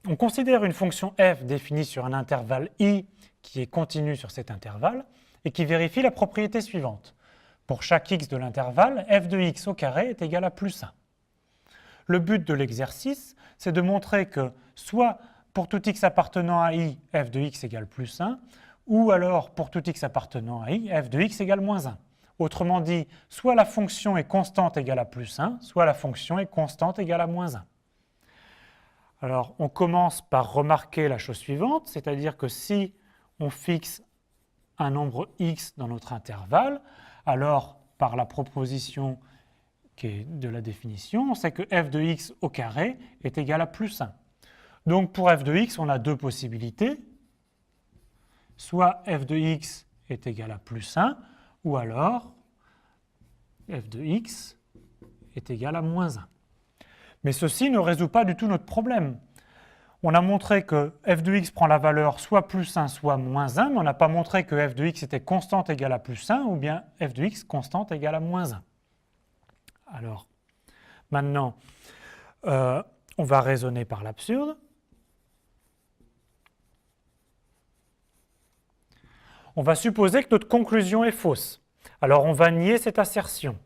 on considère une fonction f définie sur un intervalle i qui est continu sur cet intervalle et qui vérifie la propriété suivante. Pour chaque x de l'intervalle, f de x au carré est égal à plus 1. Le but de l'exercice, c'est de montrer que soit pour tout x appartenant à i, f de x égale plus 1, ou alors pour tout x appartenant à i, f de x égale moins 1. Autrement dit, soit la fonction est constante égale à plus 1, soit la fonction est constante égale à moins 1. Alors, on commence par remarquer la chose suivante, c'est-à-dire que si on fixe un nombre x dans notre intervalle, alors par la proposition qui est de la définition, on sait que f de x au carré est égal à plus 1. Donc pour f de x, on a deux possibilités. Soit f de x est égal à plus 1, ou alors f de x est égal à moins 1. Mais ceci ne résout pas du tout notre problème. On a montré que f de x prend la valeur soit plus 1, soit moins 1, mais on n'a pas montré que f de x était constante égale à plus 1, ou bien f de x constante égale à moins 1. Alors, maintenant, on va raisonner par l'absurde. On va supposer que notre conclusion est fausse. Alors, on va nier cette assertion.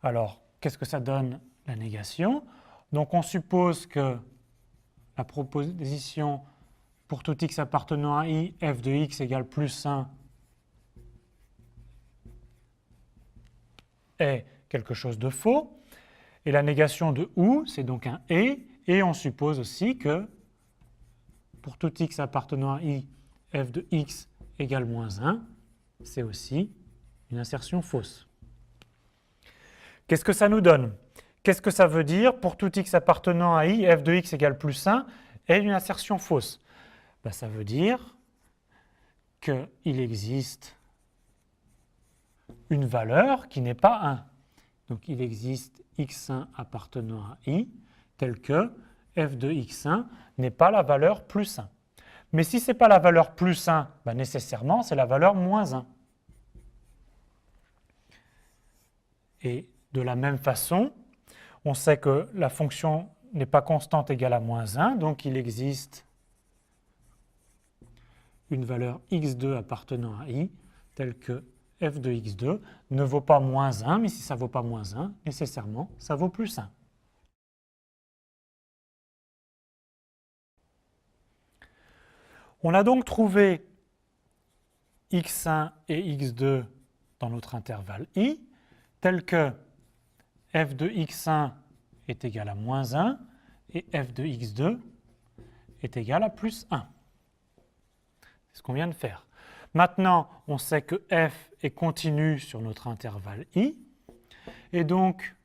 Alors, qu'est-ce que ça donne la négation? Donc, on suppose que la proposition pour tout x appartenant à i, f de x égale plus 1 est quelque chose de faux. Et la négation de ou, c'est donc un et on suppose aussi que pour tout x appartenant à i, f de x égale moins 1, c'est aussi une assertion fausse. Qu'est-ce que ça nous donne? Qu'est-ce que ça veut dire pour tout x appartenant à i, f de x égale plus 1 est une assertion fausse? Ben, ça veut dire qu'il existe une valeur qui n'est pas 1. Donc il existe x1 appartenant à i tel que f de x1 n'est pas la valeur plus 1. Mais si ce n'est pas la valeur plus 1, ben nécessairement c'est la valeur moins 1. Et de la même façon, on sait que la fonction n'est pas constante égale à moins 1, donc il existe une valeur x2 appartenant à i telle que f de x2 ne vaut pas moins 1, mais si ça ne vaut pas moins 1, nécessairement, ça vaut plus 1. On a donc trouvé x1 et x2 dans notre intervalle i, tel que f de x1 est égal à moins 1 et f de x2 est égal à plus 1. C'est ce qu'on vient de faire. Maintenant, on sait que f est continu sur notre intervalle i, et donc,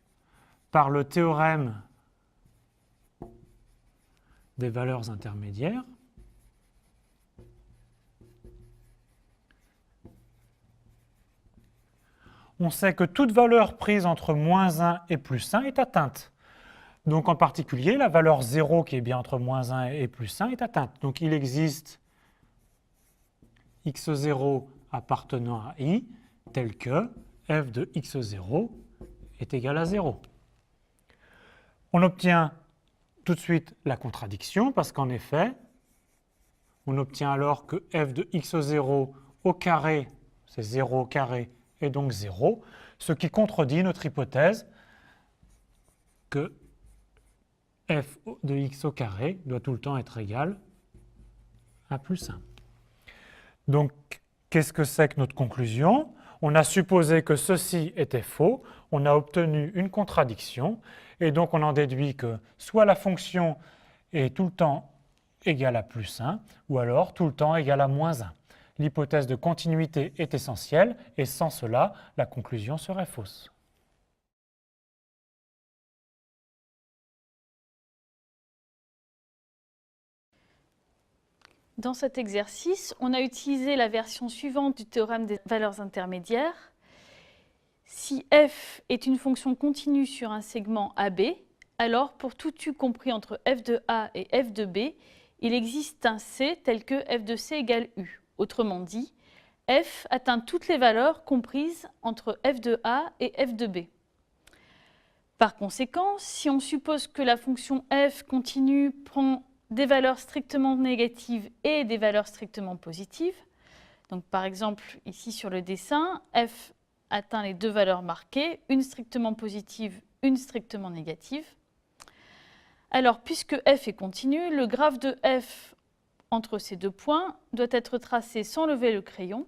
par le théorème des valeurs intermédiaires, on sait que toute valeur prise entre moins 1 et plus 1 est atteinte. Donc en particulier, la valeur 0 qui est bien entre moins 1 et plus 1 est atteinte. Donc il existe x0 appartenant à i tel que f de x0 est égal à 0. On obtient tout de suite la contradiction parce qu'en effet, on obtient alors que f de x0 au carré, c'est 0 au carré, et donc 0, ce qui contredit notre hypothèse que f de x au carré doit tout le temps être égal à plus 1. Donc, qu'est-ce que c'est que notre conclusion? On a supposé que ceci était faux, on a obtenu une contradiction, et donc on en déduit que soit la fonction est tout le temps égale à plus 1, ou alors tout le temps égale à moins 1. L'hypothèse de continuité est essentielle, et sans cela, la conclusion serait fausse. Dans cet exercice, on a utilisé la version suivante du théorème des valeurs intermédiaires. Si f est une fonction continue sur un segment AB, alors pour tout u compris entre f de a et f de b, il existe un c tel que f de c égale u. Autrement dit, f atteint toutes les valeurs comprises entre f de a et f de b. Par conséquent, si on suppose que la fonction f continue prend des valeurs strictement négatives et des valeurs strictement positives. Donc, par exemple, ici sur le dessin, f atteint les deux valeurs marquées, une strictement positive, une strictement négative. Alors, puisque f est continu, le graphe de f entre ces deux points doit être tracé sans lever le crayon.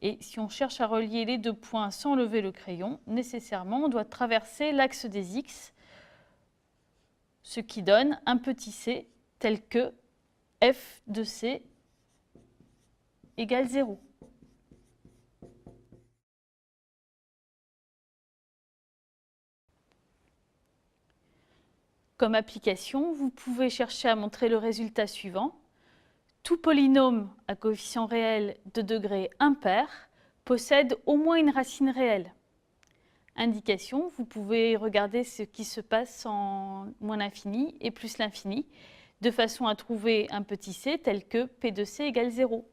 Et si on cherche à relier les deux points sans lever le crayon, nécessairement, on doit traverser l'axe des x, ce qui donne un petit c tel que f de c égale 0. Comme application, vous pouvez chercher à montrer le résultat suivant. Tout polynôme à coefficient réel de degré impair possède au moins une racine réelle. Indication, vous pouvez regarder ce qui se passe en moins l'infini et plus l'infini, de façon à trouver un petit c tel que p de c égale 0.